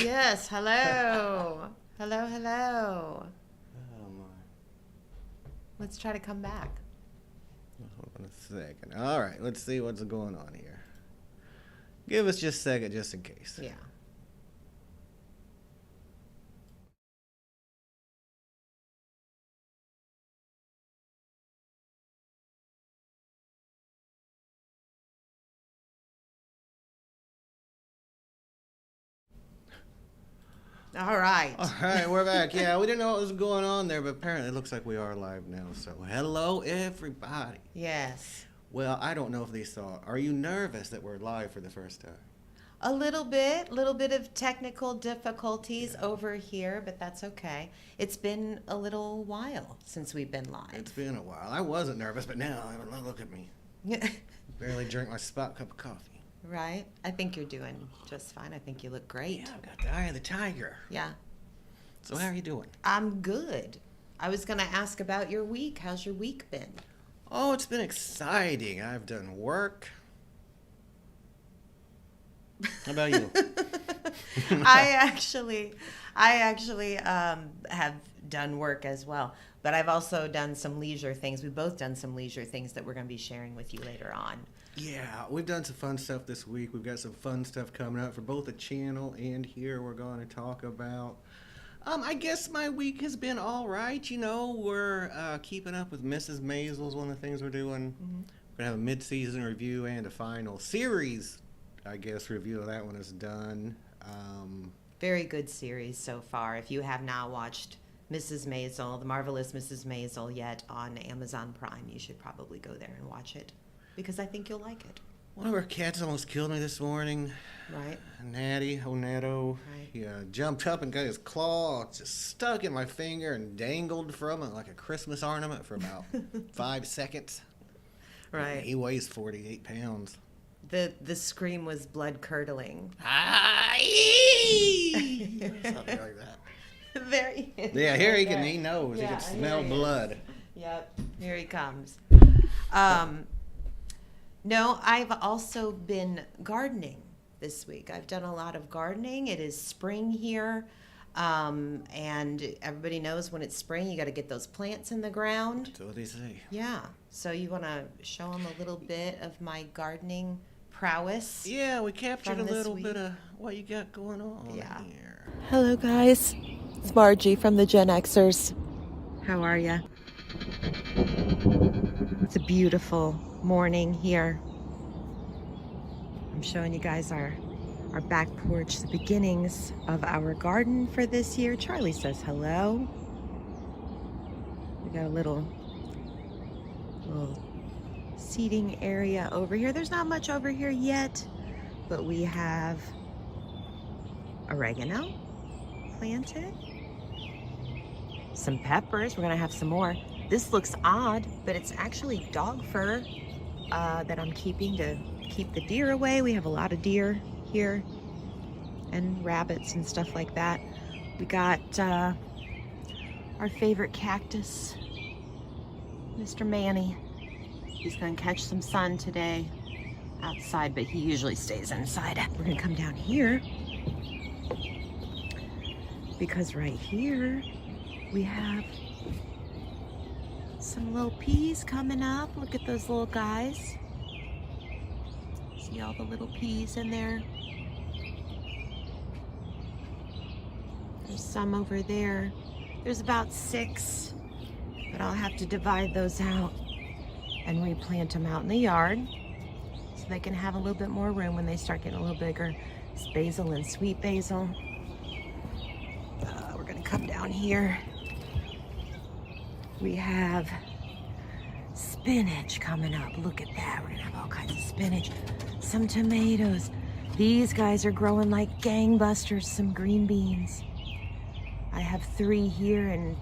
Yes, hello. Hello, hello. Oh my. Let's try to come back. Hold on a second. All right, let's see what's going on here. Give us just a second, just in case. Yeah. All right. All right, we're back. Yeah, we didn't know what was going on there, but apparently it looks like we are live now. So, hello, everybody. Yes. Well, I don't know if they saw. Are you nervous that we're live for the first time? A little bit of technical difficulties over here, but that's okay. It's been a little while since we've been live. It's been a while. I wasn't nervous, but now, look at me. Barely drank my spot cup of coffee. Right? I think you're doing just fine. I think you look great. Yeah, I've got the eye of the tiger. Yeah. So how are you doing? I'm good. I was going to ask about your week. How's your week been? Oh, it's been exciting. I've done work. How about you? I actually have done work as well, but I've also done some leisure things. We've both done some leisure things that we're going to be sharing with you later on. Yeah, we've done some fun stuff this week. We've got some fun stuff coming up for both the channel and here we're going to talk about. I guess my week has been all right. You know, we're keeping up with Mrs. Maisel's one of the things we're doing. Mm-hmm. We're going to have a mid-season review and a final series, I guess, review of that one is done. Very good series so far. If you have not watched Mrs. Maisel, The Marvelous Mrs. Maisel yet on Amazon Prime, you should probably go there and watch it because I think you'll like it. One of our cats almost killed me this morning. Right. Natty, Oneto. Right. He jumped up and got his claw just stuck in my finger and dangled from it like a Christmas ornament for about 5 seconds. Right. He weighs 48 pounds. The scream was blood curdling. Something like that. Very. Yeah, here he knows. Yeah, he can smell blood. Yep, here he comes. No, I've also been gardening this week. I've done a lot of gardening. It is spring here, and everybody knows when it's spring, you got to get those plants in the ground. That's what they say. Yeah, so you want to show them a little bit of my gardening prowess? Yeah, we captured a little bit of what you got going on here. Hello, guys. It's Margie from the Gen-Xers. How are you? It's a beautiful morning here. I'm showing you guys our back porch, the beginnings of our garden for this year. Charlie says hello. We got a little seating area over here. There's not much over here yet, but we have oregano planted, some peppers. We're gonna have some more. This looks odd, but it's actually dog fur that I'm keeping to keep the deer away. We have a lot of deer here and rabbits and stuff like that. We got our favorite cactus, Mr. Manny. He's gonna catch some sun today outside, but he usually stays inside. We're gonna come down here because right here we have some little peas coming up. Look at those little guys. See all the little peas in there? There's some over there. There's about 6, but I'll have to divide those out and replant them out in the yard so they can have a little bit more room when they start getting a little bigger. It's basil and sweet basil. We're gonna come down here. We have spinach coming up. Look at that. We're gonna have all kinds of spinach. Some tomatoes. These guys are growing like gangbusters. Some green beans. I have 3 here and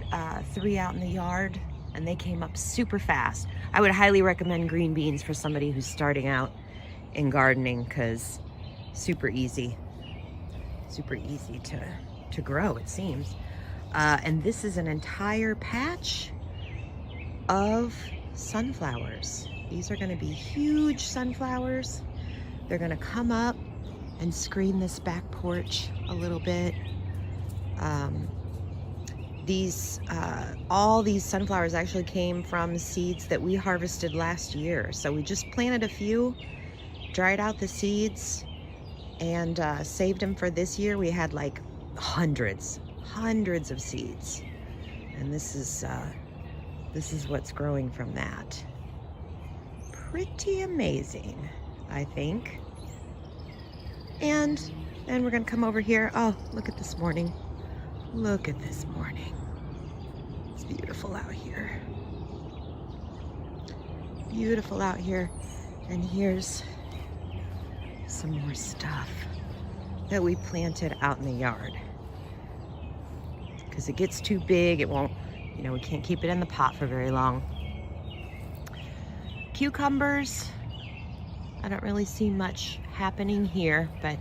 3 out in the yard, and they came up super fast. I would highly recommend green beans for somebody who's starting out in gardening because super easy to grow, it seems. And this is an entire patch of sunflowers. These are going to be huge sunflowers. They're going to come up and screen this back porch a little bit. All these sunflowers actually came from seeds that we harvested last year. So we just planted a few, dried out the seeds, and saved them for this year. We had like hundreds of seeds, and this is what's growing from that. Pretty amazing, I think. And then we're gonna come over here. Oh, look at this morning. Look at this morning. It's beautiful out here. Beautiful out here. And here's some more stuff that we planted out in the yard. Because it gets too big, it won't, we can't keep it in the pot for very long. Cucumbers, I don't really see much happening here, but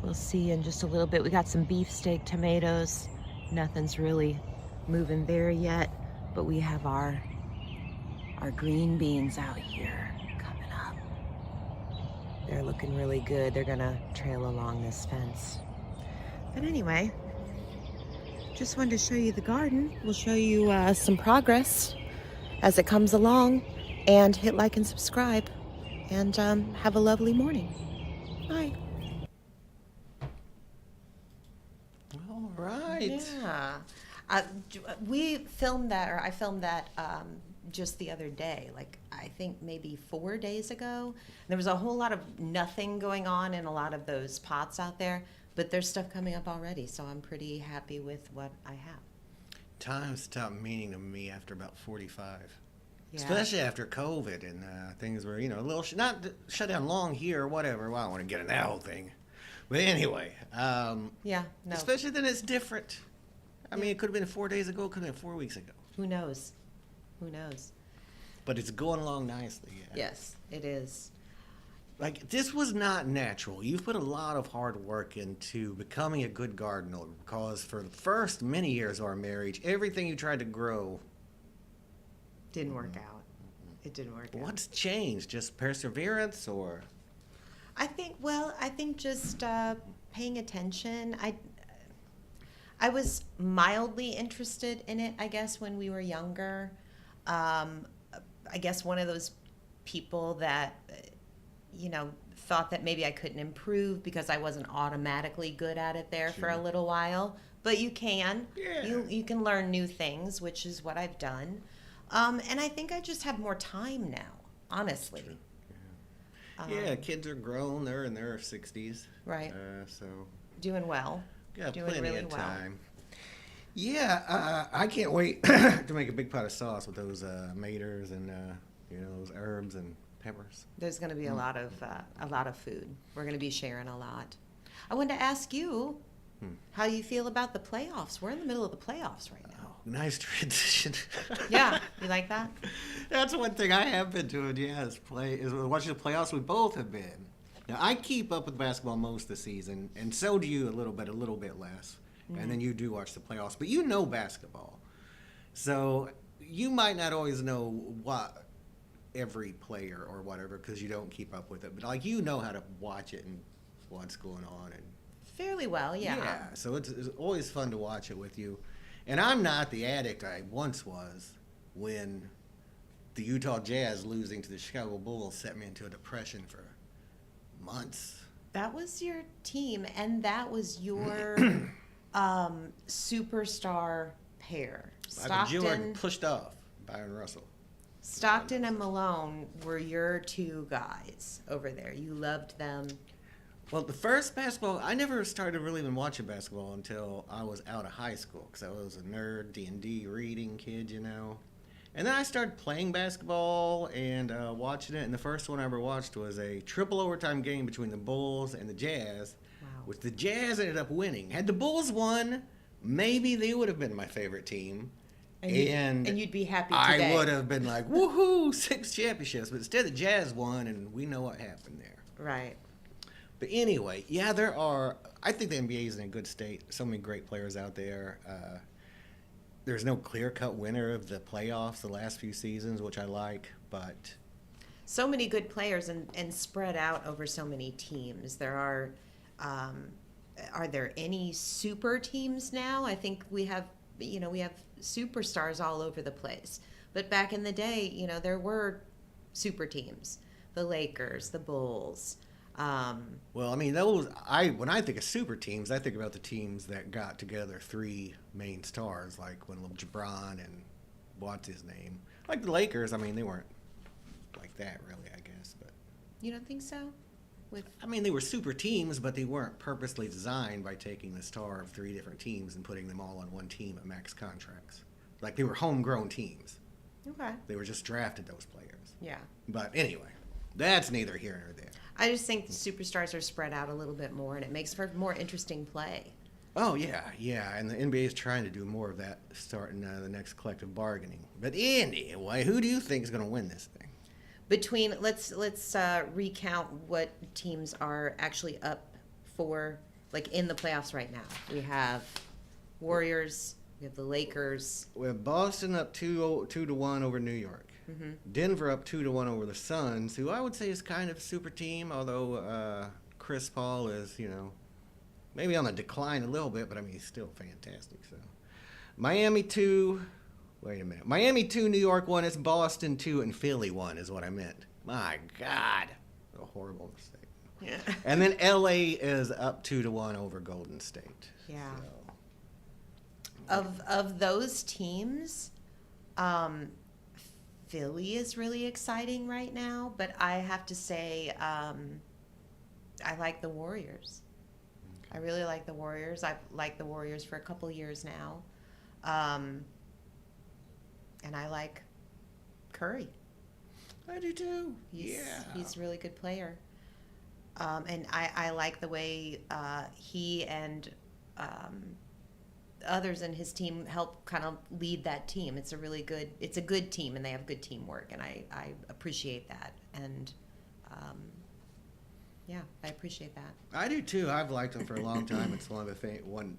we'll see in just a little bit. We got some beefsteak tomatoes. Nothing's really moving there yet, but we have our green beans out here coming up. They're looking really good. They're gonna trail along this fence. But anyway, just wanted to show you the garden. We'll show you some progress as it comes along, and hit like and subscribe, and have a lovely morning. Bye. All right. Yeah. I filmed that just the other day, like I think maybe 4 days ago. There was a whole lot of nothing going on in a lot of those pots out there, but there's stuff coming up already, so I'm pretty happy with what I have. Time stopped meaning to me after about 45. Yeah. Especially after COVID and things were, a little, not shut down long here or whatever. Well, I don't want to get into that whole thing. But anyway. Yeah, no. Especially then it's different. I mean, it could have been 4 days ago, it could have been 4 weeks ago. Who knows? Who knows? But it's going along nicely. Yeah. Yes, it is. Like, this was not natural. You've put a lot of hard work into becoming a good gardener, because for the first many years of our marriage, everything you tried to grow Didn't work out. It didn't work out. What's changed? Just perseverance, or? I think just paying attention. I was mildly interested in it, I guess, when we were younger. I guess one of those people that, thought that maybe I couldn't improve because I wasn't automatically good at it there for a little while. But you can. Yeah. You can learn new things, which is what I've done. And I think I just have more time now, honestly. Yeah, kids are grown. They're in their 60s. Right. So Doing well. got Doing plenty really of well. time. Yeah, I can't wait to make a big pot of sauce with those maters and those herbs and peppers. There's going to be a lot of food. We're going to be sharing a lot. I wanted to ask you how you feel about the playoffs. We're in the middle of the playoffs right now. Oh, nice transition. Yeah, you like that? That's one thing I have been doing. Yeah, is watching the playoffs. We both have been. Now I keep up with basketball most of the season, and so do you a little bit less. And then you do watch the playoffs, but you know basketball, so you might not always know what every player or whatever because you don't keep up with it. But like how to watch it and what's going on and. Fairly well, yeah. Yeah, so it's always fun to watch it with you. And I'm not the addict I once was when the Utah Jazz losing to the Chicago Bulls set me into a depression for months. That was your team, and that was your superstar pair. Michael Jordan pushed off Byron Russell. Stockton and Malone were your two guys over there. You loved them. Well, the first basketball, I never started really even watching basketball until I was out of high school because I was a nerd, D&D reading kid, And then I started playing basketball and watching it. And the first one I ever watched was a triple overtime game between the Bulls and the Jazz, which the Jazz ended up winning. Had the Bulls won, maybe they would have been my favorite team. And you'd be happy today. I would have been like, woohoo, 6 championships. But instead the Jazz won, and we know what happened there. Right. But anyway, yeah, I think the NBA is in a good state. So many great players out there. There's no clear-cut winner of the playoffs the last few seasons, which I like, but so many good players and spread out over so many teams. Are there any super teams now? I think we have superstars all over the place. But back in the day, there were super teams. The Lakers, the Bulls. Well, I mean, when I think of super teams, I think about the teams that got together three main stars, like when LeBron and what's his name, like the Lakers. I mean, they weren't like that really, I guess, but You don't think so? I mean, they were super teams, but they weren't purposely designed by taking the star of three different teams and putting them all on one team at max contracts. Like, they were homegrown teams. Okay. They were just drafted, those players. Yeah. But anyway, that's neither here nor there. I just think the superstars are spread out a little bit more, and it makes for more interesting play. Oh, yeah, and the NBA is trying to do more of that starting the next collective bargaining. But anyway, who do you think is going to win this thing? Let's recount what teams are actually up for, like, in the playoffs right now. We have Warriors, we have the Lakers. We have Boston up 2-1 over New York. Mm-hmm. Denver up 2-1 over the Suns, who I would say is kind of a super team, although Chris Paul is, maybe on the decline a little bit, but I mean, he's still fantastic. So, Miami 2, Miami 2, New York 1, it's Boston 2, and Philly 1 is what I meant. My God, a horrible mistake. Yeah. And then LA is up 2-1 over Golden State. Yeah. So. Of those teams, Philly is really exciting right now, but I have to say I like the Warriors. I really like the Warriors. I've liked the Warriors for a couple years now. And I like Curry. I do too. He's a really good player. And I like the way he and others in his team help kind of lead that team. It's a good team, and they have good teamwork, and I appreciate that. And I appreciate that. I do too. I've liked them for a long time. It's one of the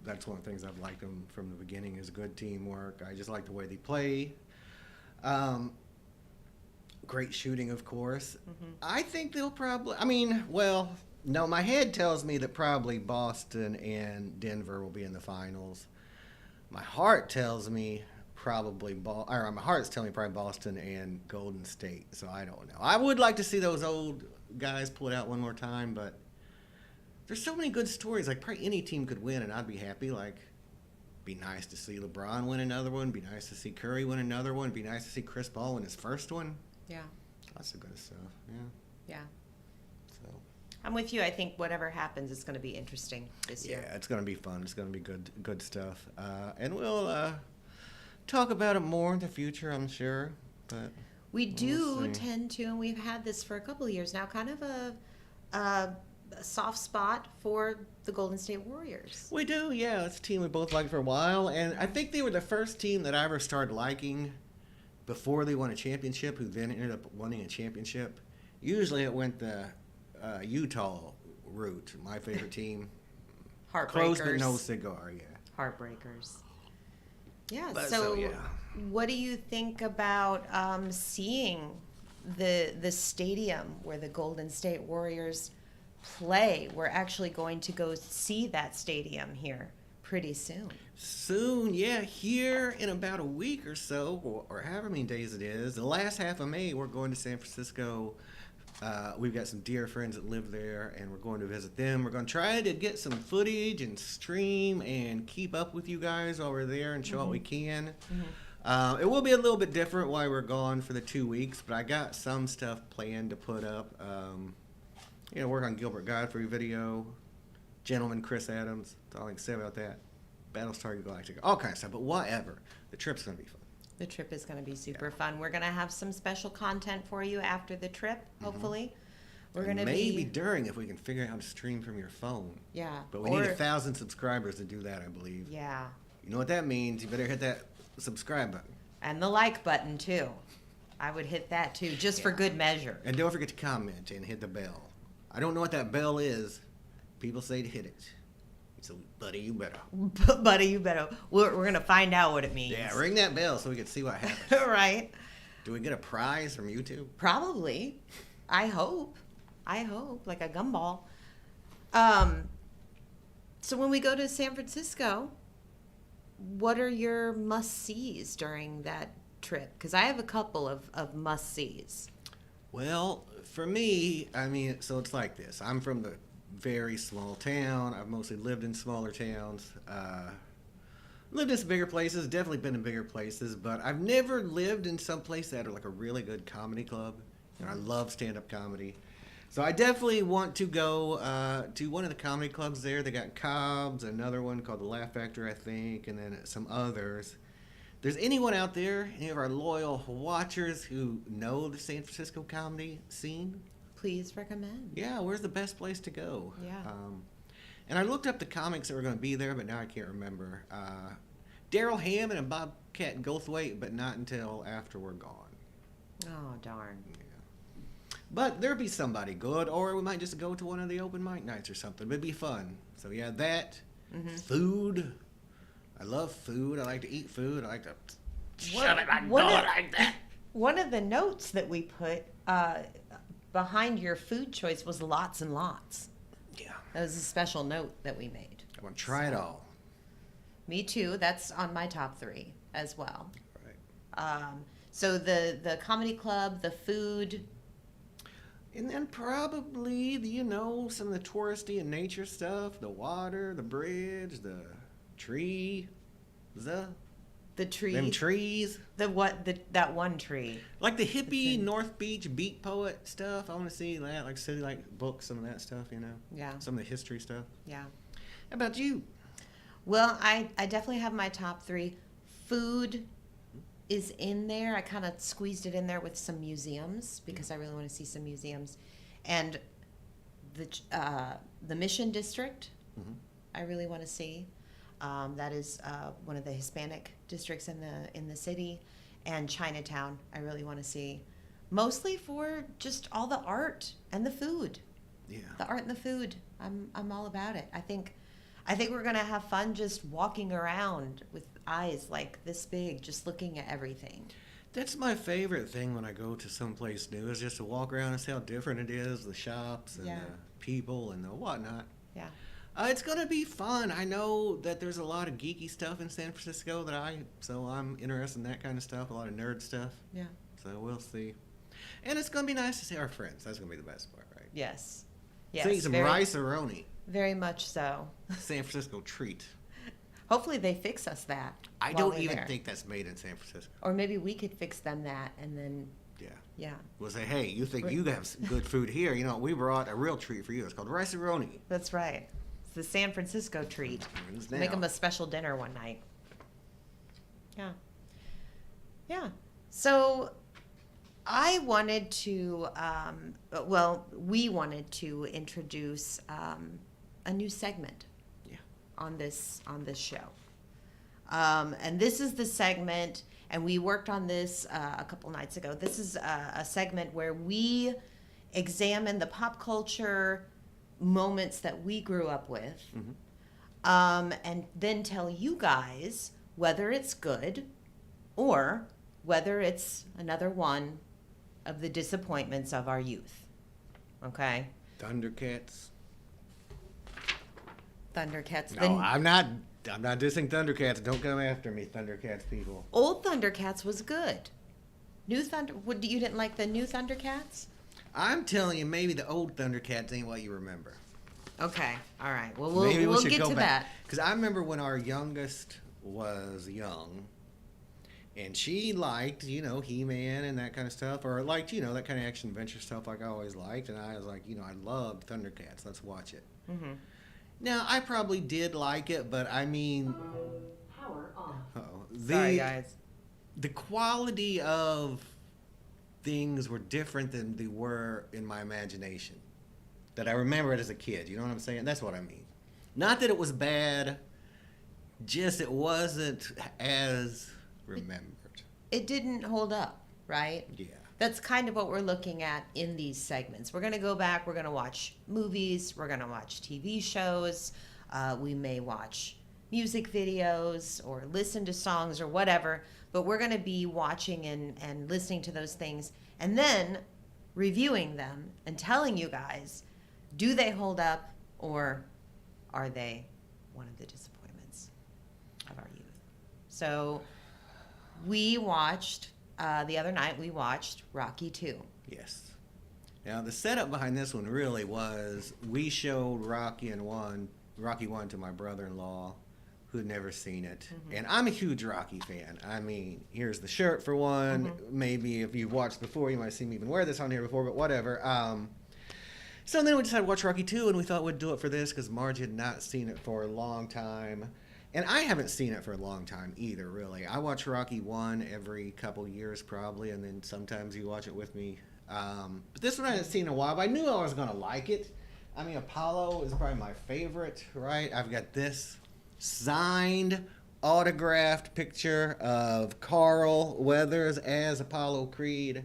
that's one of the things I've liked them from the beginning is good teamwork. I just like the way they play. Great shooting, of course. Mm-hmm. I think they'll probably. No, my head tells me that probably Boston and Denver will be in the finals. My heart tells me probably my heart's telling me probably Boston and Golden State. So I don't know. I would like to see those old guys pull it out one more time, but there's so many good stories. Like, probably any team could win, and I'd be happy. Like, be nice to see LeBron win another one. Be nice to see Curry win another one. Be nice to see Chris Paul win his first one. Yeah. Lots of good stuff. Yeah. So. I'm with you. I think whatever happens, it's going to be interesting this year. Yeah, it's going to be fun. It's going to be good stuff. And we'll talk about it more in the future, I'm sure. But we do tend to, and we've had this for a couple of years now, kind of a soft spot for the Golden State Warriors. We do, yeah. It's a team we both liked for a while. And I think they were the first team that I ever started liking before they won a championship, who then ended up winning a championship. Usually it went the Utah route, my favorite team. Heartbreakers. Close but no cigar, yeah. Heartbreakers. Yeah, But so yeah. what do you think about seeing the stadium where the Golden State Warriors play? We're actually going to go see that stadium here pretty soon. Soon, yeah, here in about a week or so, or however many days it is. The last half of May, we're going to San Francisco. We've got some dear friends that live there, and we're going to visit them. We're going to try to get some footage and stream and keep up with you guys while we're there and show what we can. Mm-hmm. It will be a little bit different while we're gone for the 2 weeks, but I got some stuff planned to put up. Work on Gilbert Godfrey video, Gentleman Chris Adams. That's all I can say about that. Battlestar Galactica, all kinds of stuff. But whatever, the trip's going to be fun. The trip is going to be super fun. We're going to have some special content for you after the trip, hopefully. We're going to maybe during, if we can figure out how to stream from your phone. Yeah. But we need 1,000 subscribers to do that, I believe. Yeah. You know what that means. You better hit that subscribe button. And the like button, too. I would hit that, too, just for good measure. And don't forget to comment and hit the bell. I don't know what that bell is. People say to hit it. So, buddy, you better. Buddy, you better. We're going to find out what it means. Yeah, ring that bell so we can see what happens. Right. Do we get a prize from YouTube? Probably. I hope. Like a gumball. So when we go to San Francisco, what are your must-sees during that trip? Because I have a couple of must-sees. Well, for me, I mean, so it's like this. I'm from the very small town. I've mostly lived in smaller towns. Lived in some bigger places, definitely been in bigger places, but I've never lived in some place that are like a really good comedy club. I love stand-up comedy. So I definitely want to go to one of the comedy clubs there. They got Cobb's, another one called the Laugh Factory, I think, and then some others. If there's anyone out there, any of our loyal watchers who know the San Francisco comedy scene, Please recommend. yeah, where's the best place to go? Yeah. And I looked up the comics that were going to be there, but now I can't remember. Daryl Hammond and Bobcat Goldthwait, but not until after we're gone. Oh, darn. Yeah. But there'll be somebody good, or we might just go to one of the open mic nights or something. It'd be fun. So yeah, that. Food. I love food. I like to eat food. I like to shove it in my door like that. One of the notes that we put behind your food choice was lots and lots. Yeah. That was a special note that we made. I want to try it all. Me too. That's on my top 3 as well. Right. So the comedy club, the food. And then probably, some of the touristy and nature stuff. The water, the bridge, the tree. The tree. Them trees. That one tree. Like the hippie North Beach beat poet stuff. I want to see that. Like city like books, some of that stuff, Yeah. Some of the history stuff. Yeah. How about you? Well, I definitely have my top 3. Food is in there. I kind of squeezed it in there with some museums because I really want to see some museums. And the Mission District, I really want to see. That is one of the Hispanic districts in the city, and Chinatown. I really want to see, mostly for just all the art and the food. Yeah. The art and the food. I'm all about it. I think we're gonna have fun just walking around with eyes like this big, just looking at everything. That's my favorite thing when I go to someplace new is just to walk around and see how different it is, the shops and the people and the whatnot. Yeah. It's gonna be fun. I know that there's a lot of geeky stuff in San Francisco so I'm interested in that kind of stuff, a lot of nerd stuff. Yeah. So we'll see. And it's gonna be nice to see our friends. That's gonna be the best part, right? Yes. See some rice-a-roni. Very much so. San Francisco treat. Hopefully they fix us that. I while don't we're even there. think that's made in San Francisco. Or maybe we could fix them that, and then Yeah. We'll say, hey, you think you have some good food here? We brought a real treat for you. It's called rice-a-roni. That's right. It's the San Francisco treat. Make them a special dinner one night. Yeah. Yeah. So I wanted to, we wanted to introduce a new segment on this show. And this is the segment, and we worked on this a couple nights ago. This is a segment where we examine the pop culture moments that we grew up with, and then tell you guys whether it's good or whether it's another one of the disappointments of our youth. Okay? Thundercats. Thundercats. No, I'm not dissing Thundercats. Don't come after me, Thundercats people. Old Thundercats was good. You didn't like the new Thundercats? I'm telling you, maybe the old Thundercats ain't what you remember. Okay, all right. Well, Maybe we'll should get go to back. that. Because I remember when our youngest was young, and she liked, He-Man and that kind of stuff, or liked, that kind of action-adventure stuff like I always liked, and I was like, I loved Thundercats. Let's watch it. Mm-hmm. Now, I probably did like it, but I mean... Power off. Sorry, guys. The quality of things were different than they were in my imagination. That I remember it as a kid. You know what I'm saying? That's what I mean. Not that it was bad, just it wasn't as remembered. It didn't hold up, right? Yeah. That's kind of what we're looking at in these segments. We're going to go back. We're going to watch movies. We're going to watch TV shows. We may watch music videos or listen to songs or whatever, but we're going to be watching and listening to those things and then reviewing them and telling you guys, do they hold up or are they one of the disappointments of our youth? So we watched, the other night, we watched Rocky 2. Yes. Now, the setup behind this one really was we showed Rocky 1 to my brother-in-law who'd never seen it. Mm-hmm. And I'm a huge Rocky fan. I mean, here's the shirt for one. Mm-hmm. Maybe if you've watched before, you might have seen me even wear this on here before, but whatever. So then we decided to watch Rocky 2, and we thought we'd do it for this because Margie had not seen it for a long time. And I haven't seen it for a long time either, really. I watch Rocky 1 every couple years probably, and then sometimes you watch it with me. But this one I hadn't seen in a while, but I knew I was going to like it. I mean, Apollo is probably my favorite, right? I've got this signed, autographed picture of Carl Weathers as Apollo Creed,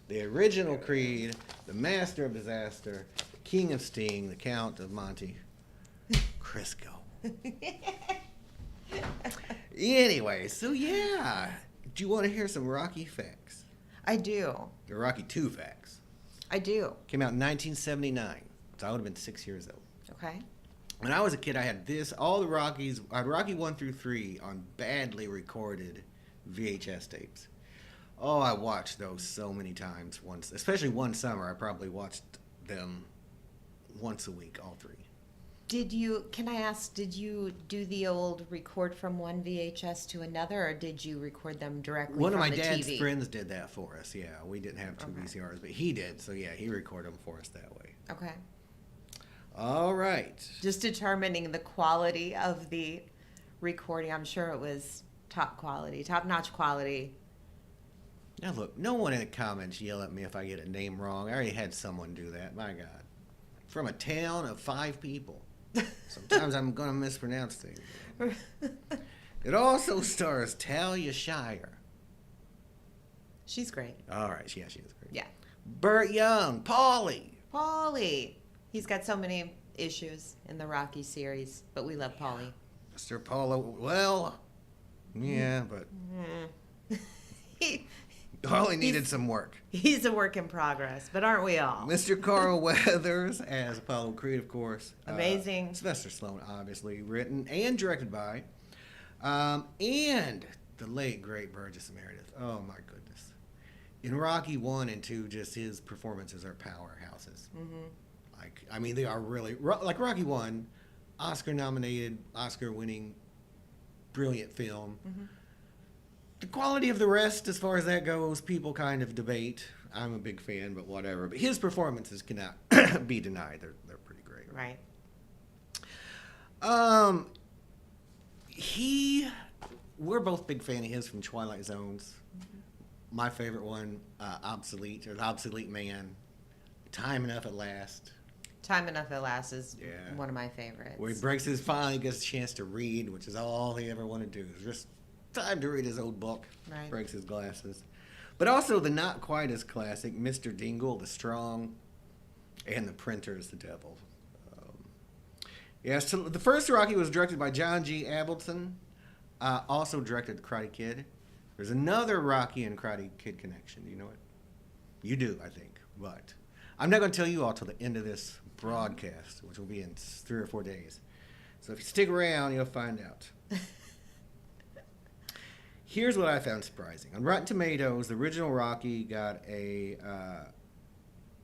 the original Creed, the Master of Disaster, the King of Sting, the Count of Monte Cristo. Anyway, so yeah. Do you want to hear some Rocky facts? I do. The Rocky 2 facts. I do. Came out in 1979. So I would have been 6 years old. Okay. When I was a kid, I had all the Rockies. I had Rocky 1 through 3 on badly recorded VHS tapes. Oh, I watched those so many times. Once, especially one summer, I probably watched them once a week, all 3. Can I ask, did you do the old record from one VHS to another, or did you record them directly One from of the my dad's TV? friends did that for us, yeah. We didn't have 2 VCRs, but he did, so yeah, he recorded them for us that way. Okay. All right. Just determining the quality of the recording. I'm sure it was top-notch quality. Now look, no one in the comments yell at me if I get a name wrong. I already had someone do that, my God. From a town of 5 people. Sometimes I'm going to mispronounce things. It also stars Talia Shire. She's great. All right, yeah, she is great. Yeah. Burt Young, Paulie. He's got so many issues in the Rocky series, but we love Paulie. Mr. Paulo, well, yeah, but Paulie needed some work. He's a work in progress, but aren't we all? Mr. Carl Weathers as Apollo Creed, of course. Amazing. Sylvester Stallone, obviously, written and directed by. And the late, great Burgess Meredith. Oh, my goodness. In Rocky 1 and 2, just his performances are powerhouses. Mm-hmm. They are really... Like Rocky 1, Oscar-nominated, Oscar-winning, brilliant film. Mm-hmm. The quality of the rest, as far as that goes, people kind of debate. I'm a big fan, but whatever. But his performances cannot be denied. They're pretty great. Right. We're both big fan of his from Twilight Zones. Mm-hmm. My favorite one, Obsolete, or The Obsolete Man. Time Enough at Last. Time Enough at Last is one of my favorites. Where he finally gets a chance to read, which is all he ever wanted to do. It's just time to read his old book. Right. Breaks his glasses. But also the not quite as classic Mr. Dingle, the Strong, and The Printer is the Devil. So the first Rocky was directed by John G. Avildsen, also directed Karate Kid. There's another Rocky and Karate Kid connection. Do you know it? You do, I think. But I'm not going to tell you all till the end of this broadcast, which will be in 3 or 4 days. So if you stick around, you'll find out. Here's what I found surprising. On Rotten Tomatoes, the original Rocky got a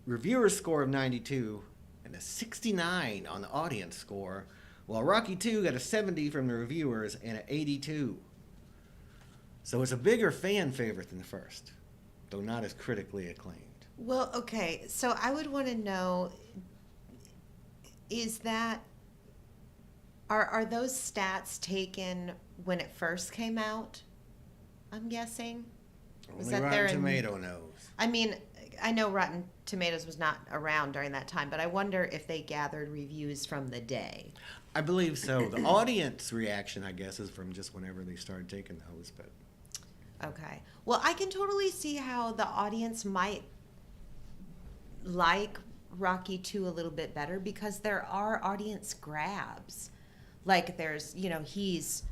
reviewer score of 92 and a 69 on the audience score, while Rocky 2 got a 70 from the reviewers and an 82. So it's a bigger fan favorite than the first, though not as critically acclaimed. Well, okay, so I would want to know, are those stats taken when it first came out? I'm guessing. Only Rotten Tomato knows. I know Rotten Tomatoes was not around during that time, but I wonder if they gathered reviews from the day. I believe so. The audience reaction, I guess, is from just whenever they started taking those. But okay. Well, I can totally see how the audience might like Rocky 2 a little bit better because there are audience grabs. Like there's, he's,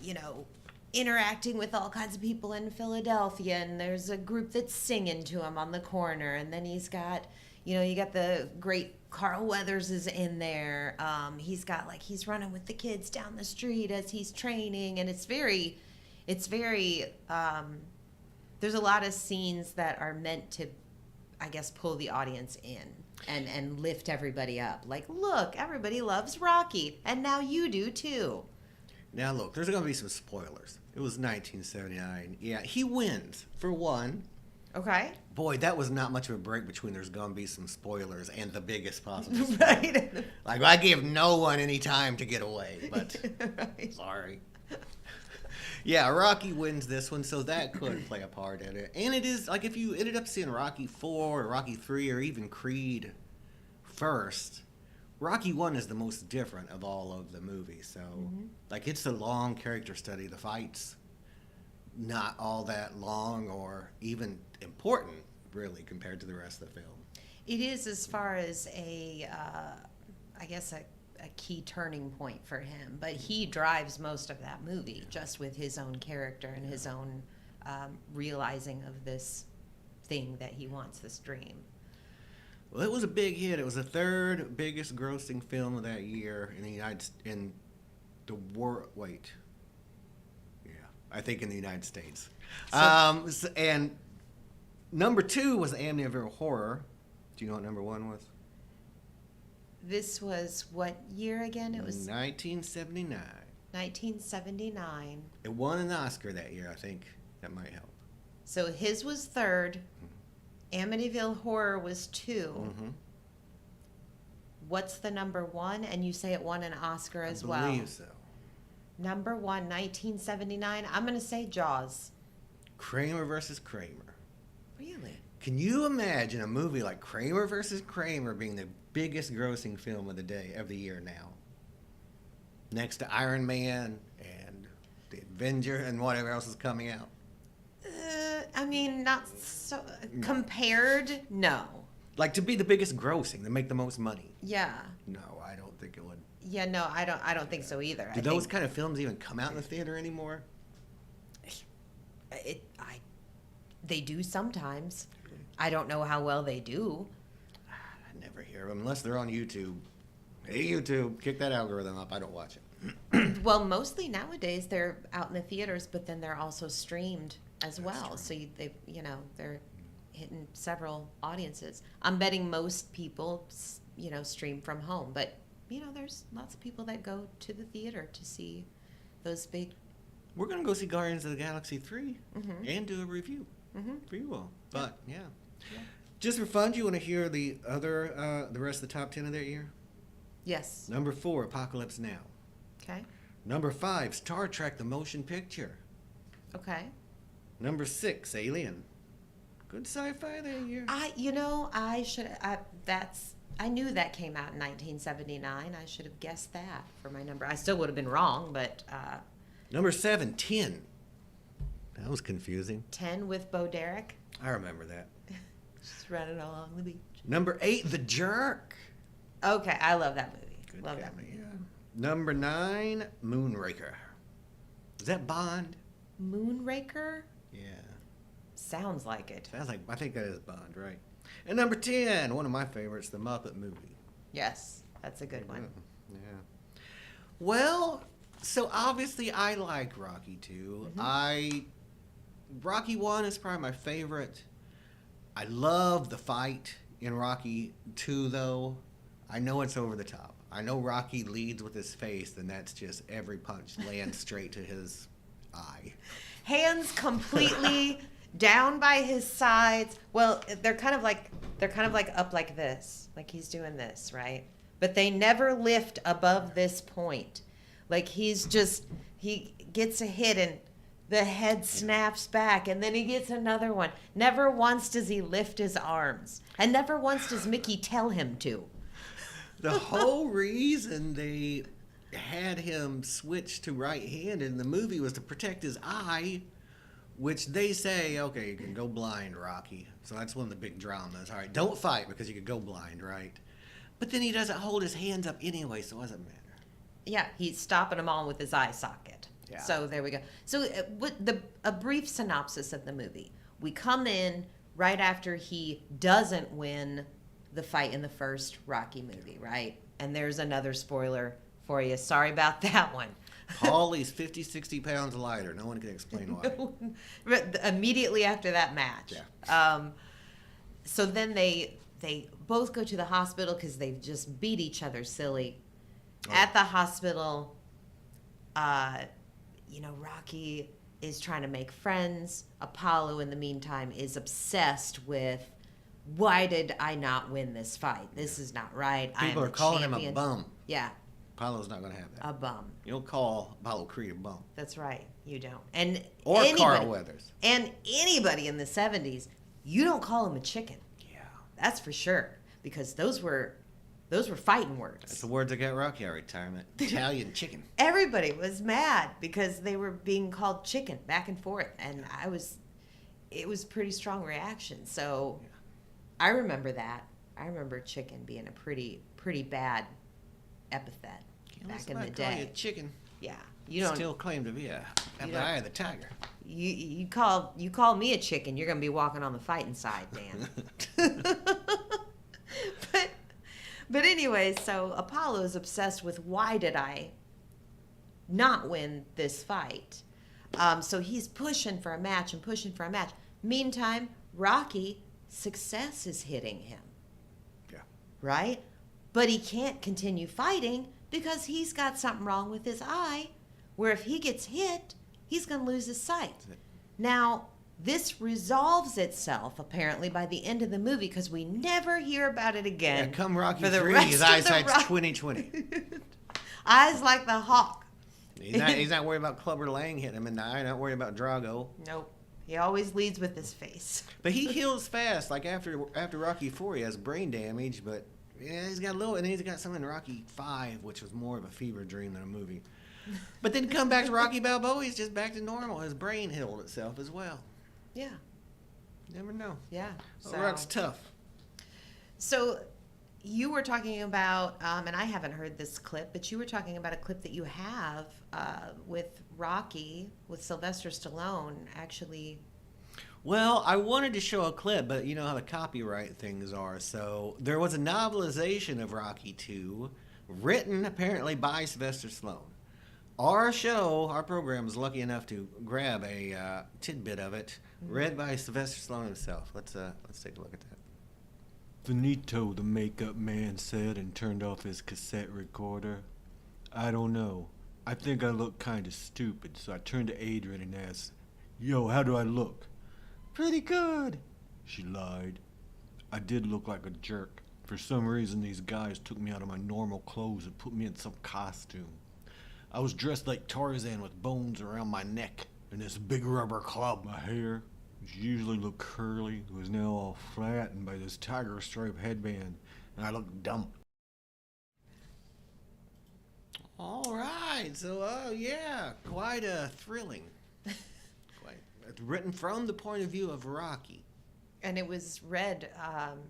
you know, interacting with all kinds of people in Philadelphia, and there's a group that's singing to him on the corner, and then he's got, you got the great Carl Weathers is in there. He's got he's running with the kids down the street as he's training, and it's very, there's a lot of scenes that are meant to, I guess, pull the audience in and lift everybody up. Like, look, everybody loves Rocky, and now you do too. Now, look, there's going to be some spoilers. It was 1979. Yeah, he wins, for one. Okay. Boy, that was not much of a break between there's going to be some spoilers and the biggest possible spoiler. Right. Like, I give no one any time to get away, but Right. sorry. Yeah, Rocky wins this one, so that could play a part in it. And it is, like, if you ended up seeing Rocky 4 or Rocky 3 or even Creed first, Rocky 1 is the most different of all of the movies. So, like, it's a long character study. The fights, not all that long or even important, really, compared to the rest of the film. It is, as far as I guess, a key turning point for him. But he drives most of that movie just with his own character and his own realizing of this thing that he wants, this dream. Well, it was a big hit. It was the third biggest grossing film of that year in the world. Wait, yeah, I think in the United States. And number 2 was Amityville Horror. Do you know what number 1 was? This was what year again? It was 1979. 1979. It won an Oscar that year. I think that might help. So his was third. Amityville Horror was 2. Mm-hmm. What's the number 1? And you say it won an Oscar as I well. believe so. Number 1, 1979. I'm going to say Jaws. Kramer versus Kramer. Really? Can you imagine a movie like Kramer versus Kramer being the biggest grossing film of the year now? Next to Iron Man and The Avenger and whatever else is coming out. I mean, not so compared. No. Like, to be the biggest grossing, to make the most money. Yeah. No, I don't think it would. Yeah. No, I don't think so either. Do those kind of films even come out in the theater anymore? They do sometimes. I don't know how well they do. I never hear them unless they're on YouTube. Hey, YouTube, kick that algorithm up. I don't watch it. Well, mostly nowadays they're out in the theaters, but then they're also streamed as well. true. So they're hitting several audiences. I'm betting most people, stream from home, but there's lots of people that go to the theater to see those big. We're going to go see Guardians of the Galaxy 3 Mhm. and do a review Mhm. for you all. But, yeah. Yeah. Just for fun, do you want to hear the rest of the top 10 of that year? Yes. Number 4, Apocalypse Now. Okay. Number 5, Star Trek: The Motion Picture. Okay. Number 6, Alien. Good sci-fi that year. I knew that came out in 1979. I should have guessed that for my number. I still would have been wrong, but Number 7, 10. That was confusing. 10 with Bo Derek. I remember that. Just running along the beach. Number 8, The Jerk. Okay, I love that movie. Good Love that family, movie. yeah. Number 9, Moonraker. Is that Bond? Moonraker? Yeah. Sounds like it. Sounds like, I think that is Bond, right? And number 10, one of my favorites, The Muppet Movie. Yes, that's a good one. Yeah. Well, so obviously I like Rocky 2. Rocky 1 is probably my favorite. I love the fight in Rocky 2, though. I know it's over the top. I know Rocky leads with his face, and that's just every punch lands straight to his eye. Hands completely down by his sides. Well, they're kind of like up like this, like he's doing this, right? But they never lift above this point. Like he gets a hit and the head snaps back, and then he gets another one. Never once does he lift his arms, and never once does Mickey tell him to. The whole reason they had him switch to right-handed in the movie was to protect his eye, which they say, okay, you can go blind, Rocky. So that's one of the big dramas. All right, don't fight because you could go blind, right? But then he doesn't hold his hands up anyway, so it doesn't matter. Yeah, he's stopping them all with his eye socket. Yeah. So there we go. So a brief synopsis of the movie. We come in right after he doesn't win the fight in the first Rocky movie, right? And there's another spoiler for you. Sorry about that one. Paulie's 50, 60 pounds lighter. No one can explain why. Immediately after that match. Yeah. So then they both go to the hospital because they've just beat each other silly. Oh. At the hospital, Rocky is trying to make friends. Apollo, in the meantime, is obsessed with, why did I not win this fight? This is not right. People are calling him a bum. Yeah. Apollo's not going to have that. A bum. You don't call Apollo Creed a bum. That's right. You don't. And or anybody, Carl Weathers. And anybody in the 70s, you don't call him a chicken. Yeah. That's for sure. Because those were fighting words. That's the words that got Rocky out of retirement. Italian chicken. Everybody was mad because they were being called chicken back and forth. And it was pretty strong reaction. So I remember that. I remember chicken being a pretty bad epithet back in the day. Call you a chicken. Yeah, you don't still claim to be the eye of the tiger. You call me a chicken, you're gonna be walking on the fighting side, Dan. but anyway, so Apollo is obsessed with, why did I not win this fight? So he's pushing for a match and pushing for a match. Meantime, Rocky, success is hitting him. Yeah. Right? But he can't continue fighting because he's got something wrong with his eye, where if he gets hit, he's going to lose his sight. Now, this resolves itself, apparently, by the end of the movie, because we never hear about it again. Yeah, come Rocky for the 3, rest his of the eyesight's Rock- 20/20. Eyes like the hawk. He's not worried about Clubber Lang hitting him in the eye, not worried about Drago. Nope. He always leads with his face. But he heals fast. Like after Rocky 4, he has brain damage, but yeah, he's got a little, and he's got something in Rocky 5, which was more of a fever dream than a movie. But then come back to Rocky Balboa, he's just back to normal. His brain healed itself as well. Yeah. Never know. Yeah. So Rock's tough. So you were talking about, and I haven't heard this clip, but you were talking about a clip that you have with Rocky, with Sylvester Stallone, actually. Well, I wanted to show a clip, but you know how the copyright things are. So there was a novelization of Rocky 2, written apparently by Sylvester Stallone. Our program was lucky enough to grab a tidbit of it, read by Sylvester Stallone himself. Let's take a look at that. Finito, the makeup man said, and turned off his cassette recorder. I don't know. I think I look kind of stupid, so I turned to Adrian and asked, "Yo, how do I look?" "Pretty good," she lied. I did look like a jerk. For some reason, these guys took me out of my normal clothes and put me in some costume. I was dressed like Tarzan with bones around my neck and this big rubber club. My hair, which usually looked curly, was now all flattened by this tiger stripe headband, and I looked dumb. All right, so yeah, quite thrilling. It's written from the point of view of Rocky. And it was read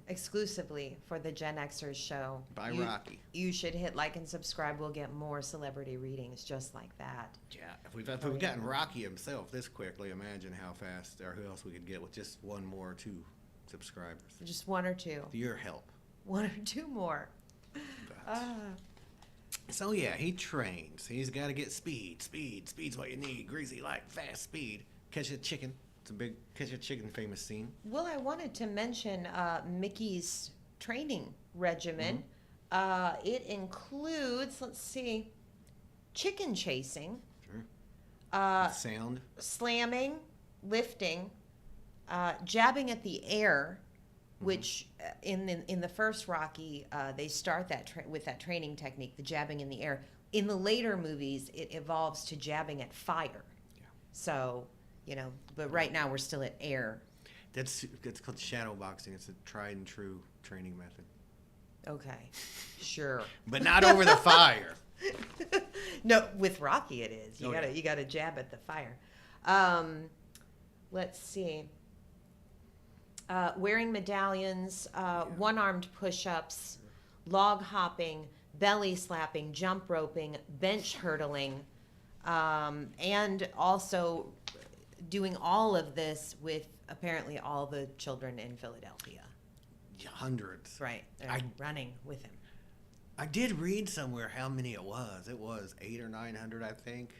exclusively for the Gen-Xers show. By Rocky. You should hit like and subscribe. We'll get more celebrity readings just like that. Yeah, if we've gotten Rocky himself this quickly, imagine how fast or who else we could get with just one more or two subscribers. Just one or two. With your help. One or two more. So yeah, he trains. He's got to get speed. Speed's what you need. Greasy like fast speed. Catch a chicken. It's a big Catch a Chicken famous scene. Well, I wanted to mention Mickey's training regimen. It includes, let's see, chicken chasing. Sure. Sound. Slamming, lifting, jabbing at the air, which in the first Rocky, they start that with that training technique, the jabbing in the air. In the later movies, it evolves to jabbing at fire. Yeah. So, but right now we're still at air. That's called shadow boxing. It's a tried and true training method. Okay, sure. But not over the fire. No, with Rocky it is. You yeah. you gotta jab at the fire. Let's see. Wearing medallions, one-armed push-ups, log hopping, belly slapping, jump roping, bench hurdling, and also doing all of this with apparently all the children in Philadelphia. Hundreds. Right. They're running with him. I did read somewhere how many it was. It was 800 or 900, I think.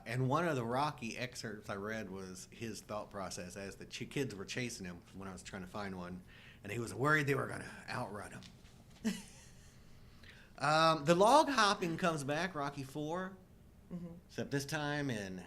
And one of the Rocky excerpts I read was his thought process as the kids were chasing him when I was trying to find one, and he was worried they were going to outrun him. The log hopping comes back, Rocky 4, except this time in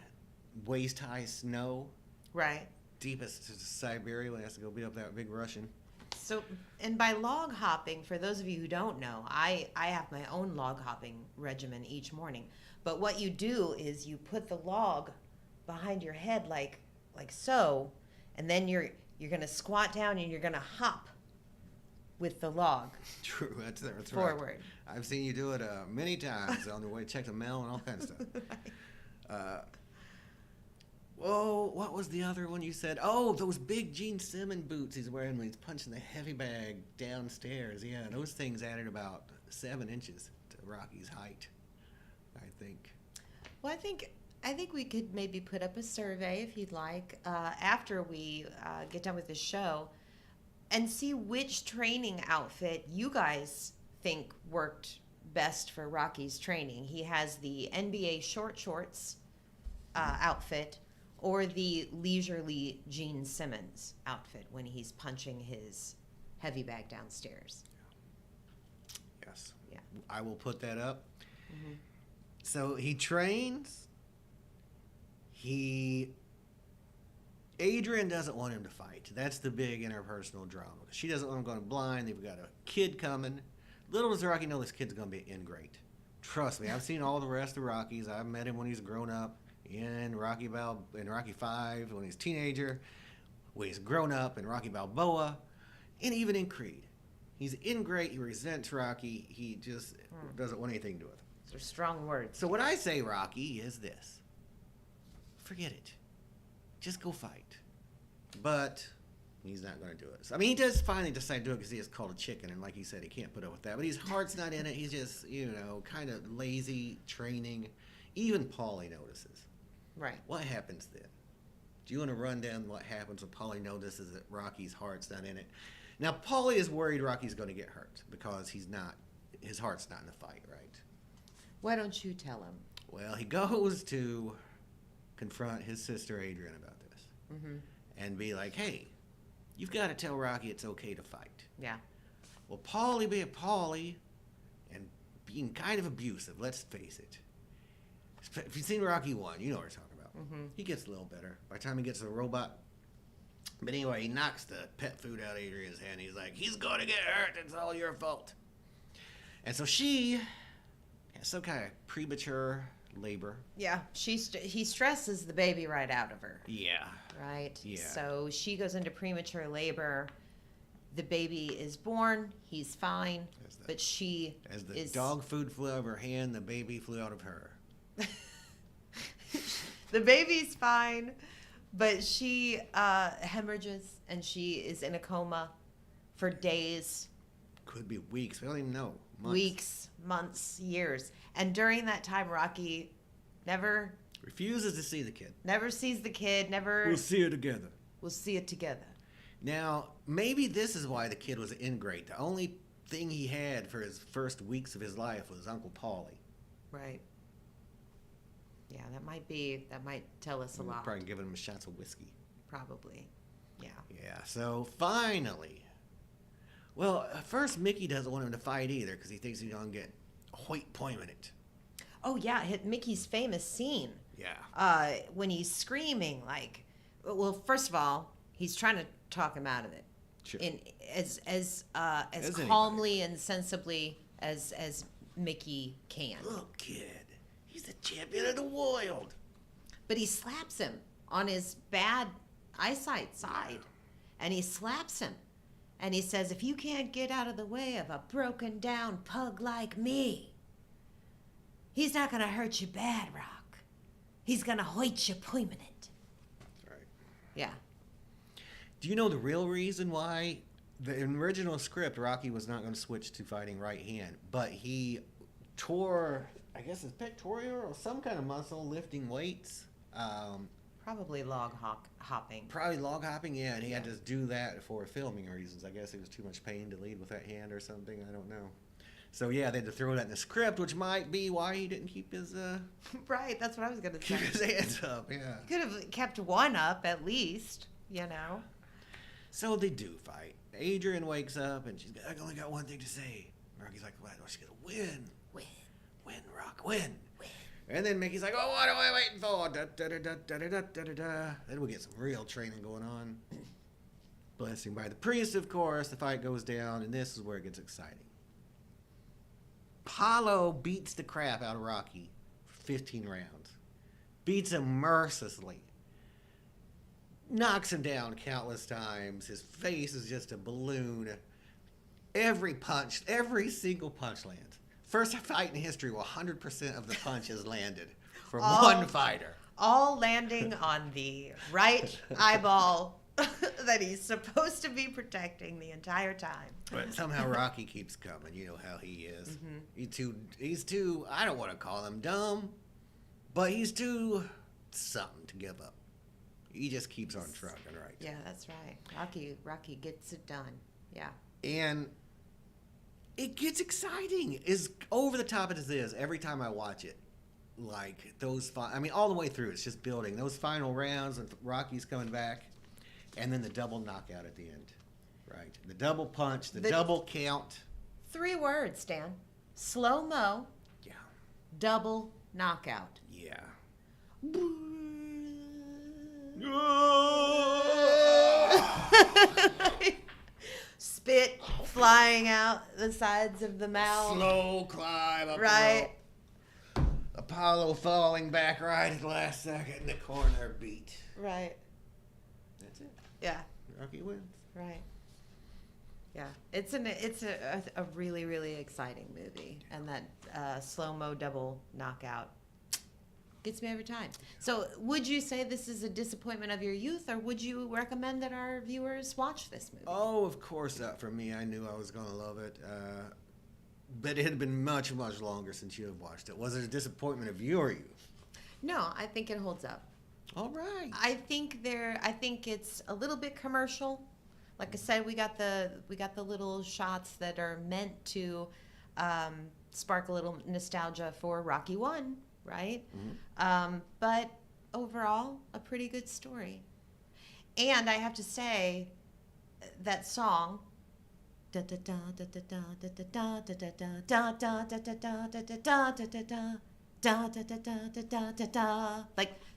waist-high snow. Right. Deepest to Siberia when he has to go beat up that big Russian. So, and by log hopping, for those of you who don't know, I have my own log hopping regimen each morning. But what you do is you put the log behind your head like so, and then you're going to squat down and you're going to hop with the log. True, that's forward. Right. I've seen you do it many times on the way to check the mail and all kinds of stuff. Whoa, what was the other one you said? Oh, those big Gene Simmons boots he's wearing when he's punching the heavy bag downstairs. Yeah, those things added about 7 inches to Rocky's height, I think. Well, I think we could maybe put up a survey, if you'd like, after we get done with the show, and see which training outfit you guys think worked best for Rocky's training. He has the NBA short shorts outfit, or the leisurely Gene Simmons outfit when he's punching his heavy bag downstairs. Yes. Yeah. I will put that up. Mm-hmm. So he trains. Adrian doesn't want him to fight. That's the big interpersonal drama. She doesn't want him going blind. They've got a kid coming. Little does Rocky know this kid's going to be ingrate. Trust me, I've seen all the rest of Rockies. I've met him when he's grown up. In Rocky 5 when he's a teenager, when he's grown up in Rocky Balboa, and even in Creed. He's ingrate, he resents Rocky, he just doesn't want anything to do with him. Those are strong words. So what I say, Rocky, is this. Forget it. Just go fight. But he's not going to do it. I mean, he does finally decide to do it because he is called a chicken, and like he said, he can't put up with that. But his heart's not in it. He's just, kind of lazy training. Even Paulie notices. Right. What happens then? Do you want to run down what happens when Paulie notices that Rocky's heart's not in it? Now, Paulie is worried Rocky's going to get hurt because his heart's not in the fight, right? Why don't you tell him? Well, he goes to confront his sister Adrian about this and be like, hey, you've got to tell Rocky it's okay to fight. Yeah. Well, Paulie being Paulie and being kind of abusive, let's face it. If you've seen Rocky 1, you know what we're talking about. He gets a little better by the time he gets to the robot. But anyway, he knocks the pet food out of Adrian's hand. He's like, he's going to get hurt. It's all your fault. And so she has some kind of premature labor. Yeah. He stresses the baby right out of her. Yeah. Right? Yeah. So she goes into premature labor. The baby is born. He's fine. But As the dog food flew out of her hand, the baby flew out of her. The baby's fine, but she hemorrhages and she is in a coma for days. Could be weeks. We don't even know. Months. Weeks, months, years. And during that time, Rocky never refuses to see the kid. Never sees the kid. Never. We'll see it together. We'll see it together. Now, maybe this is why the kid was ingrate. The only thing he had for his first weeks of his life was Uncle Paulie. Right. Yeah, that might tell us a lot. Probably giving him shots of whiskey. Probably. Yeah. Yeah, so finally. Well, at first Mickey doesn't want him to fight either because he thinks he's going to get hoit-poimented. Oh, yeah, Mickey's famous scene. Yeah. When he's screaming, well, first of all, he's trying to talk him out of it. Sure. As As calmly and sensibly as Mickey can. Look, kid. He's the champion of the world. But he slaps him on his bad eyesight side. And he slaps him. And he says, if you can't get out of the way of a broken down pug like me, he's not going to hurt you bad, Rock. He's going to hoit you poimented. That's right. Yeah. Do you know the real reason why the original script, Rocky was not going to switch to fighting right hand, but he tore, I guess it's pectoral or some kind of muscle lifting weights. Probably hopping. Probably log hopping, yeah, and he had to do that for filming reasons. I guess it was too much pain to lead with that hand or something. I don't know. So yeah, they had to throw that in the script, which might be why he didn't keep his Right, that's what I was gonna say. keep his hands up. Yeah. Could have kept one up at least, you know. So they do fight. Adrian wakes up and she's I only got one thing to say. Rocky's like, well, she's gonna win. Win, Rock, win. And then Mickey's like, oh, what am I waiting for? Da, da, da, da, da, da, da, da, da. Then we get some real training going on. Blessing by the priest, of course. The fight goes down, and this is where it gets exciting. Apollo beats the crap out of Rocky for 15 rounds. Beats him mercilessly. Knocks him down countless times. His face is just a balloon. Every single punch lands. First fight in history where 100% of the punches landed from one fighter. All landing on the right eyeball that he's supposed to be protecting the entire time. But somehow Rocky keeps coming. You know how he is. Mm-hmm. He's too, I don't want to call him dumb, but he's too something to give up. He just keeps on trucking, right? Yeah, that's right. Rocky gets it done. Yeah. And it gets exciting. As over the top as it is, every time I watch it, like those, all the way through, it's just building. Those final rounds, and Rocky's coming back, and then the double knockout at the end, right? The double punch, the double count. 3 words, Dan. Slow-mo. Yeah. Double knockout. Yeah. Spit flying out the sides of the mouth. Slow climb up right. The rope. Apollo falling back right at the last second in the corner beat. Right. That's it. Yeah. Rocky wins. Right. Yeah. It's a really, really exciting movie. And that slow-mo double knockout gets me every time. So would you say this is a disappointment of your youth, or would you recommend that our viewers watch this movie? Oh, of course not for me. I knew I was going to love it. But it had been much, much longer since you had watched it. Was it a disappointment of your youth? No, I think it holds up. All right. I think it's a little bit commercial. Like I said, we got the little shots that are meant to spark a little nostalgia for Rocky 1. Right? Mm-hmm. But overall, a pretty good story. And I have to say, that song, like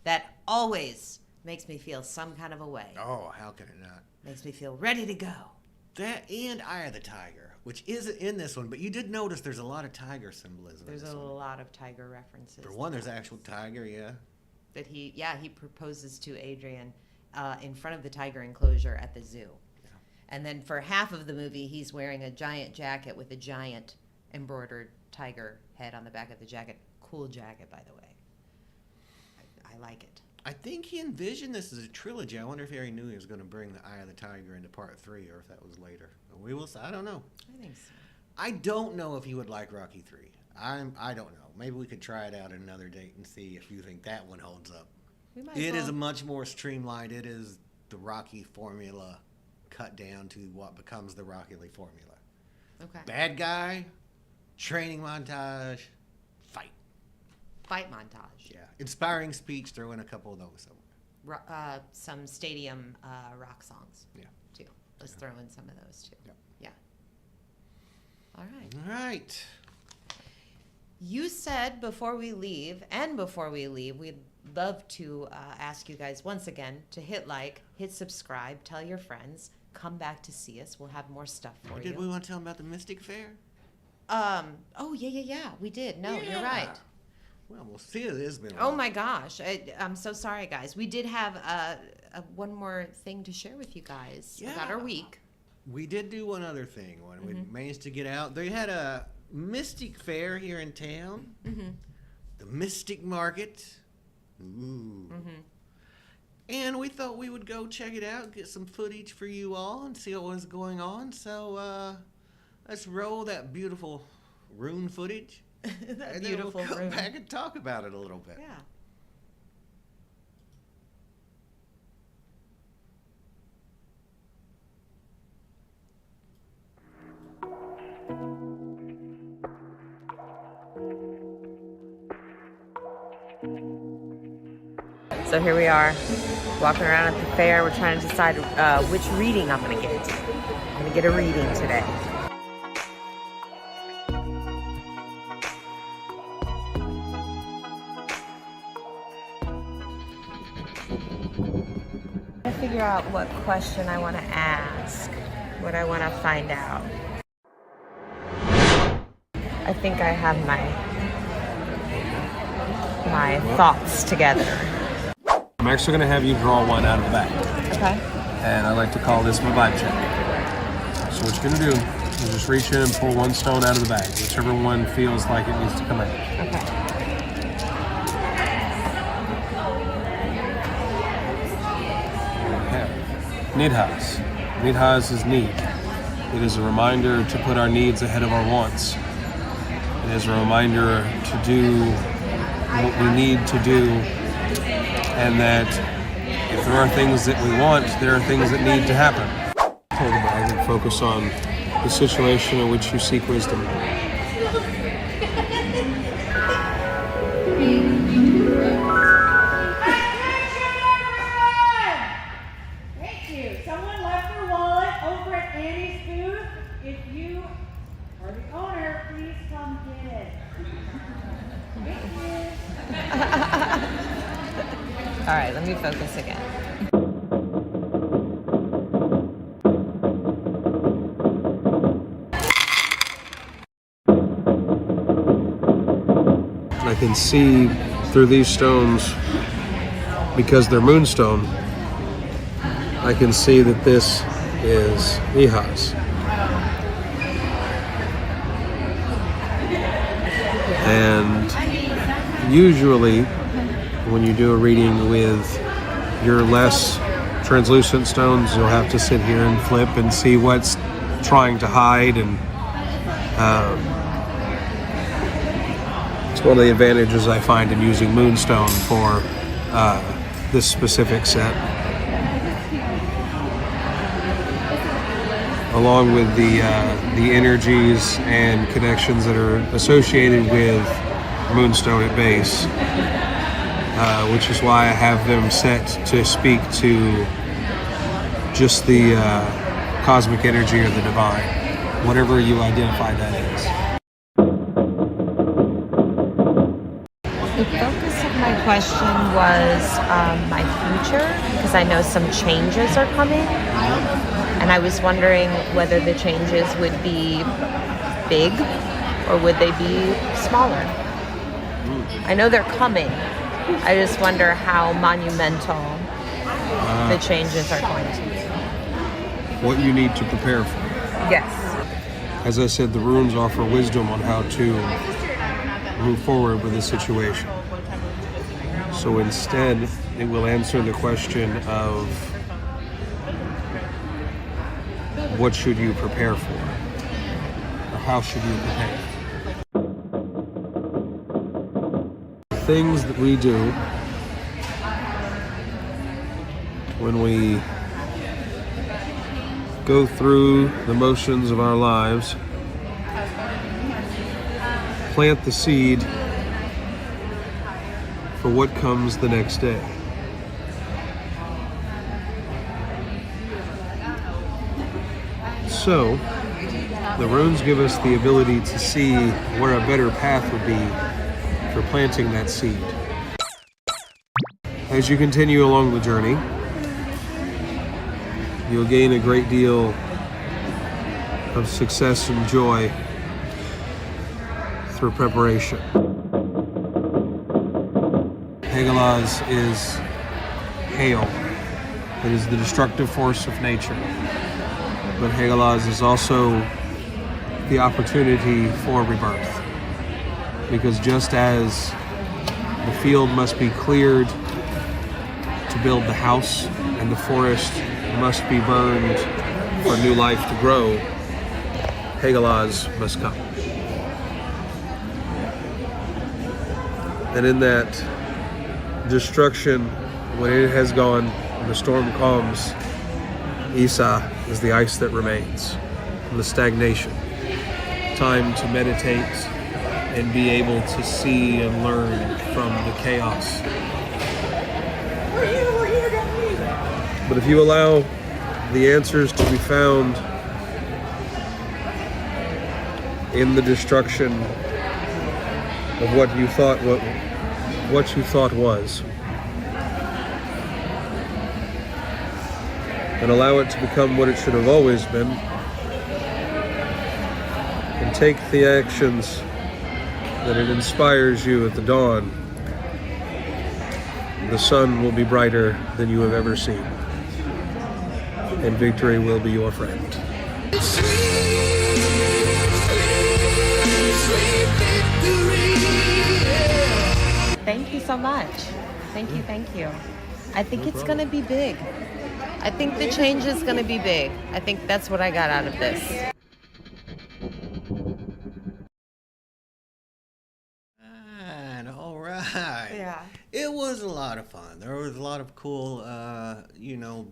that always makes me feel some kind of a way. Oh, how can it not? Makes me feel ready to go. That and Eye of the Tiger, which isn't in this one, but you did notice there's a lot of tiger symbolism. There's in this a one. lot of tiger references. For one, there's an actual tiger, yeah. That he proposes to Adrian in front of the tiger enclosure at the zoo. Yeah. And then for half of the movie, he's wearing a giant jacket with a giant embroidered tiger head on the back of the jacket. Cool jacket, by the way. I like it. I think he envisioned this as a trilogy. I wonder if Harry knew he was going to bring the Eye of the Tiger into part 3, or if that was later. We will see. I don't know. I think so. I don't know if you would like Rocky 3. I don't know. Maybe we could try it out at another date and see if you think that one holds up. It is a much more streamlined. It is the Rocky formula cut down to what becomes the Rocky Lee formula. Okay. Bad guy, training montage, fight. Fight montage. Yeah. Inspiring speech, throw in a couple of those somewhere. Some stadium rock songs. Yeah. Too. Let's throw in some of those too. Yep. Yeah. All right. All right. You said before we leave, we'd love to ask you guys once again to hit like, hit subscribe, tell your friends, come back to see us. We'll have more stuff for you. Did we want to tell them about the Mystic Fair? Oh, yeah. We did. No, Yeah. You're right. Well, we'll see. It has been. Oh my gosh. I'm so sorry, guys. We did have one more thing to share with you guys about our week. We did do one other thing when we managed to get out. They had a Mystic Fair here in town. Mm-hmm. The Mystic Market. Ooh. Mm-hmm. And we thought we would go check it out, get some footage for you all, and see what was going on. So let's roll that beautiful rune footage. That and beautiful then we'll come room. back and talk about it a little bit. Yeah. So here we are, walking around at the fair. We're trying to decide which reading I'm gonna get. I'm gonna get a reading today. I figure out what question I want to ask, what I want to find out. I think I have my thoughts together. I'm actually going to have you draw one out of the bag. Okay. And I like to call this my vibe check. So what you're going to do is just reach in and pull one stone out of the bag, whichever one feels like it needs to come out. Okay. Nidhas. Nidhas is need. It is a reminder to put our needs ahead of our wants. It is a reminder to do what we need to do, and that if there are things that we want, there are things that need to happen. Pull the bag and focus on the situation in which you seek wisdom. Thank you. Someone left their wallet over at Annie's booth. If you are the owner, please come get it. Thank you. All right, let me focus again. I can see through these stones, because they're moonstone, I can see that this is Nihas. And usually when you do a reading with your less translucent stones, you'll have to sit here and flip and see what's trying to hide, and it's one of the advantages I find in using moonstone for this specific set. Along with the energies and connections that are associated with moonstone at base, which is why I have them set to speak to just the cosmic energy or the divine, whatever you identify that as. The focus of my question was my future, because I know some changes are coming. And I was wondering whether the changes would be big or would they be smaller. I know they're coming. I just wonder how monumental the changes are going to be. What you need to prepare for. Yes. As I said, the runes offer wisdom on how to move forward with the situation. So instead, it will answer the question of what should you prepare for? Or how should you prepare? Things that we do when we go through the motions of our lives, plant the seed for what comes the next day. So, the runes give us the ability to see where a better path would be for planting that seed. As you continue along the journey, you'll gain a great deal of success and joy through preparation. Hegelaz is hail. It is the destructive force of nature. But Hegelaz is also the opportunity for rebirth. Because just as the field must be cleared to build the house, and the forest must be burned for new life to grow, Hegelaz must come. And in that destruction, when it has gone and the storm calms, Isa is the ice that remains, and the stagnation. Time to meditate and be able to see and learn from the chaos. But if you allow the answers to be found in the destruction of what you thought was, and allow it to become what it should have always been, and take the actions that it inspires you at the dawn, the sun will be brighter than you have ever seen, and victory will be your friend. Thank you so much. Thank you, thank you. I think it's going to be big. I think the change is going to be big. I think that's what I got out of this. And all right. Yeah. It was a lot of fun. There was a lot of cool,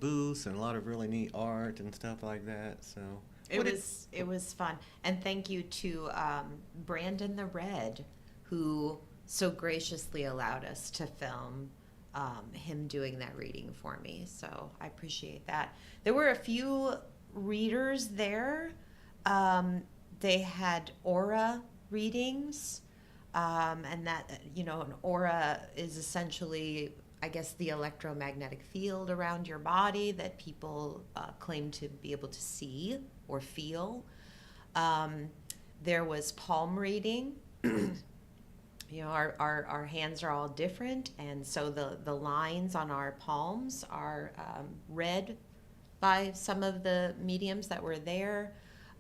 booths and a lot of really neat art and stuff like that. So It was fun. And thank you to Brandon the Red, who so graciously allowed us to film him doing that reading for me. So I appreciate that. There were a few readers there. They had aura readings. And that, an aura is essentially, I guess, the electromagnetic field around your body that people claim to be able to see or feel. There was palm reading. Our hands are all different, and so the lines on our palms are read by some of the mediums that were there.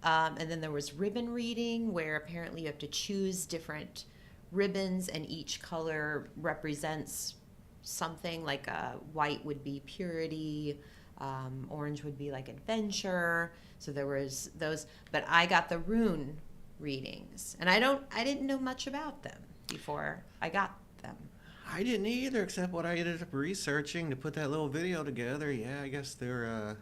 And then there was ribbon reading, where apparently you have to choose different ribbons, and each color represents something. Like white would be purity, orange would be like adventure. So there was those, but I got the rune readings, and I didn't know much about them before I got them. I didn't either, except what I ended up researching to put that little video together. Yeah, I guess they're,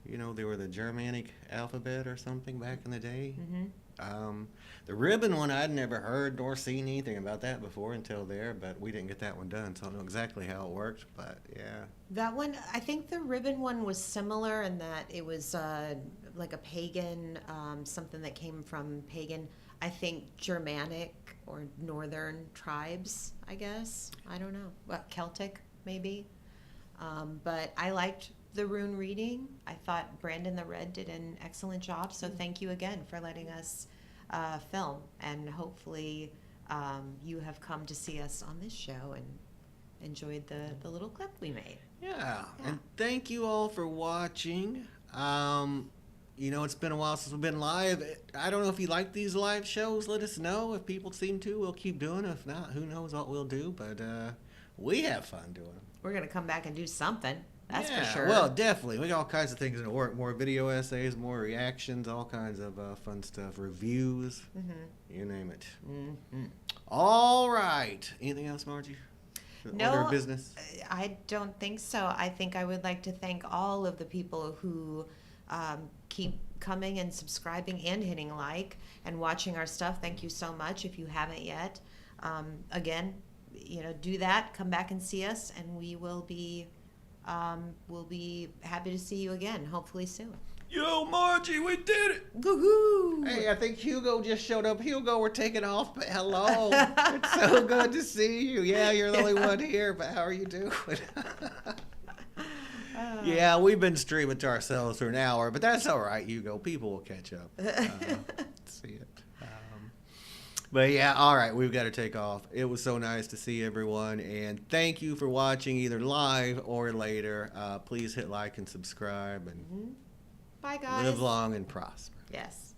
they were the Germanic alphabet or something back in the day. Mm-hmm. The ribbon one, I'd never heard nor seen anything about that before until there, but we didn't get that one done, so I don't know exactly how it worked, but yeah. That one, I think the ribbon one was similar in that it was like a pagan, something that came from pagan, I think Germanic or northern tribes, I guess. I don't know. Well, Celtic, maybe. But I liked the rune reading. I thought Brandon the Red did an excellent job, so thank you again for letting us film. And hopefully you have come to see us on this show and enjoyed the little clip we made. Yeah, and thank you all for watching. It's been a while since we've been live. I don't know if you like these live shows. Let us know. If people seem to, we'll keep doing it. If not, who knows what we'll do. But we have fun doing them. We're going to come back and do something. That's for sure. Well, definitely. We got all kinds of things in the work. More video essays, more reactions, all kinds of fun stuff. Reviews. Mm-hmm. You name it. Mm-hmm. All right. Anything else, Margie? No, order of business? I don't think so. I think I would like to thank all of the people who keep coming and subscribing and hitting like and watching our stuff. Thank you so much. If you haven't yet, again, do that. Come back and see us, and we'll be happy to see you again, hopefully soon. Yo, Margie, we did it! Woo-hoo! Hey, I think Hugo just showed up. Hugo, we're taking off, but hello. It's so good to see you. Yeah, you're the only one here, but how are you doing? Yeah, we've been streaming to ourselves for an hour, but that's all right, Hugo. People will catch up. See it. But yeah, all right, we've got to take off. It was so nice to see everyone, and thank you for watching either live or later. Please hit like and subscribe, and Bye, guys. live long and prosper. Yes.